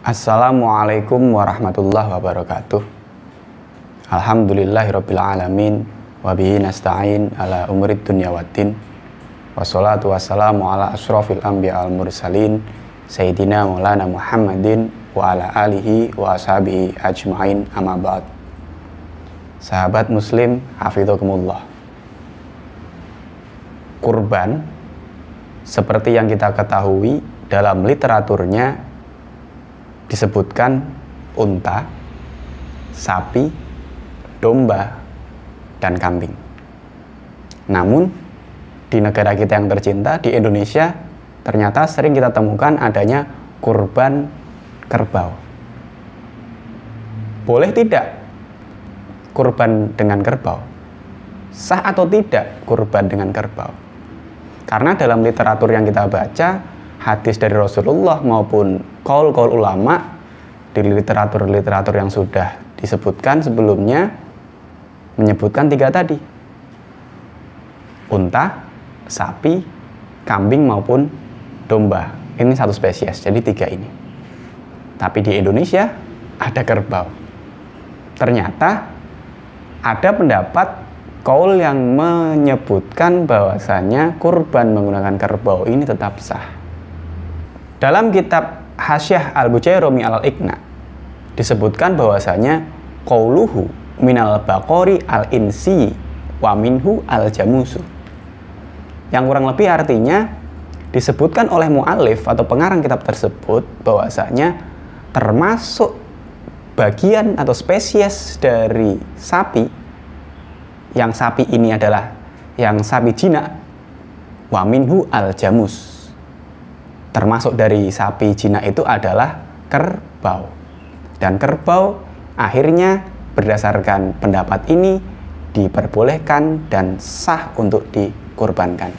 Assalamualaikum warahmatullahi wabarakatuh. Alhamdulillahirabbil alamin wa bihi nasta'in ala umurid dunya waddin. Wassalatu wassalamu ala asyrafil anbiya al mursalin sayyidina maulana Muhammadin wa ala alihi wa ashabihi ajmain, amma ba'd. Sahabat muslim hafizakumullah. Kurban seperti yang kita ketahui dalam literaturnya disebutkan unta, sapi, domba, dan kambing. Namun di negara kita yang tercinta, di Indonesia, ternyata sering kita temukan adanya kurban kerbau. Boleh tidak kurban dengan kerbau? Sah atau tidak kurban dengan kerbau? Karena dalam literatur yang kita baca, hadis dari Rasulullah maupun qaul-qaul ulama di literatur-literatur yang sudah disebutkan sebelumnya menyebutkan tiga tadi: unta, sapi, kambing maupun domba. Ini satu spesies, jadi tiga ini. Tapi di Indonesia ada kerbau. Ternyata ada pendapat qaul yang menyebutkan bahwasanya kurban menggunakan kerbau ini tetap sah. Dalam kitab Hasyiah Al-Bujairumi Al-Iqna disebutkan bahwasanya qauluhu minal baqori al-insi wa minhu al-jamusu, yang kurang lebih artinya disebutkan oleh mu'alif atau pengarang kitab tersebut bahwasanya termasuk bagian atau spesies dari sapi, yang sapi ini adalah yang sapi jinak, wa minhu al-jamus, termasuk dari sapi jinak itu adalah kerbau. Dan kerbau akhirnya berdasarkan pendapat ini diperbolehkan dan sah untuk dikurbankan.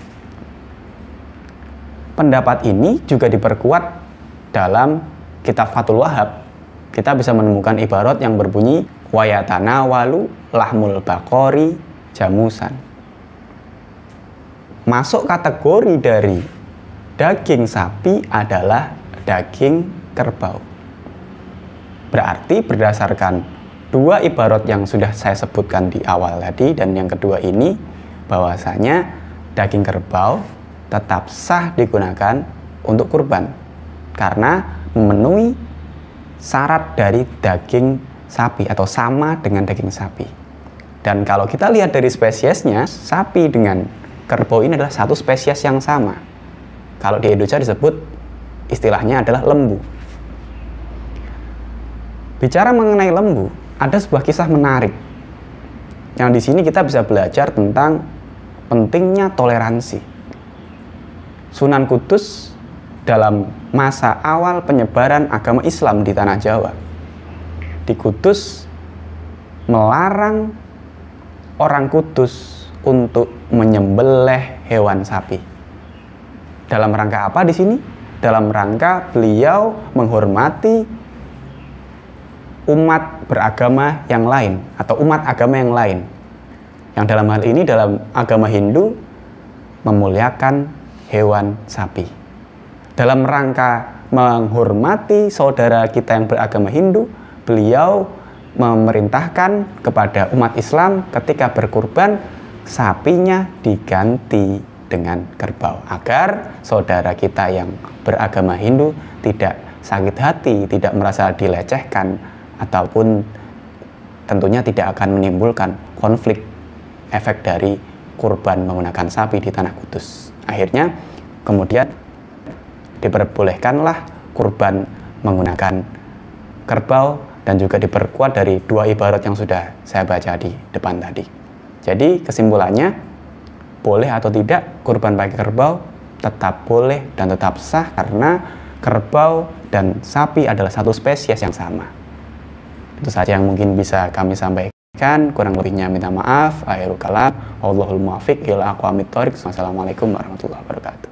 Pendapat ini juga diperkuat dalam kitab Fathul Wahhab. Kita bisa menemukan ibarat yang berbunyi wayatanawalu lahmul baqori jamusan. Masuk kategori dari daging sapi adalah daging kerbau. Berarti berdasarkan dua ibarat yang sudah saya sebutkan di awal tadi dan yang kedua ini, bahwasanya daging kerbau tetap sah digunakan untuk kurban karena memenuhi syarat dari daging sapi atau sama dengan daging sapi. Dan kalau kita lihat dari spesiesnya, sapi dengan kerbau ini adalah satu spesies yang sama. Kalau di Indonesia disebut istilahnya adalah lembu. Bicara mengenai lembu, ada sebuah kisah menarik. Yang di sini kita bisa belajar tentang pentingnya toleransi. Sunan Kudus dalam masa awal penyebaran agama Islam di tanah Jawa, di Kudus melarang orang Kudus untuk menyembelih hewan sapi. Dalam rangka apa di sini? Dalam rangka beliau menghormati umat beragama yang lain atau umat agama yang lain. Yang dalam hal ini dalam agama Hindu memuliakan hewan sapi. Dalam rangka menghormati saudara kita yang beragama Hindu, beliau memerintahkan kepada umat Islam ketika berkurban sapinya diganti dengan kerbau agar saudara kita yang beragama Hindu tidak sakit hati, tidak merasa dilecehkan, ataupun tentunya tidak akan menimbulkan konflik efek dari kurban menggunakan sapi di tanah Kudus. Akhirnya kemudian diperbolehkanlah kurban menggunakan kerbau dan juga diperkuat dari dua ibarat yang sudah saya baca di depan tadi. Jadi kesimpulannya, boleh atau tidak kurban pakai kerbau? Tetap boleh dan tetap sah karena kerbau dan sapi adalah satu spesies yang sama. Itu saja yang mungkin bisa kami sampaikan. Kurang lebihnya minta maaf. Akhirul kalam. Wallahul muwaffiq ila aqwamit thoriq. Wassalamualaikum warahmatullahi wabarakatuh.